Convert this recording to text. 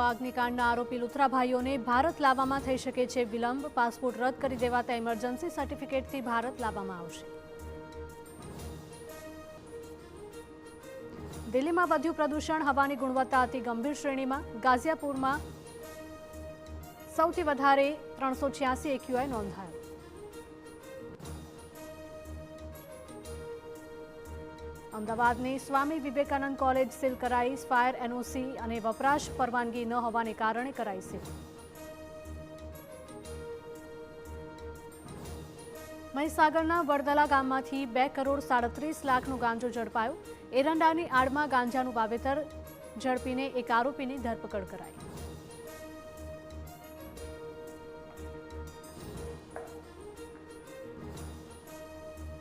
નવા અગ્નિકાંડના આરોપી લુથરા ભાઈઓને ભારત લાવવામાં થઈ શકે છે વિલંબ। પાસપોર્ટ રદ કરી દેવાતા ઇમરજન્સી સર્ટિફિકેટથી ભારત લાવવામાં આવશે। દિલ્હીમાં વધ્યું પ્રદૂષણ, હવાની ગુણવત્તા અતિ ગંભીર શ્રેણીમાં। ગાઝિયાપુરમાં સૌથી વધારે 386 AQI નોંધાયો। અમદાવાદની સ્વામી વિવેકાનંદ કોલેજ સીલ કરાઈ। ફાયર એનઓસી અને વપરાશ પરવાનગી ન હોવાને કારણે કરાઈ સીલ। મહીસાગરના વડદલા ગામમાંથી 2 કરોડ 37 લાખનો ગાંજો ઝડપાયો। એરંડાની આડમાં ગાંજાનું વાવેતર ઝડપીને એક આરોપીની ધરપકડ કરાઈ।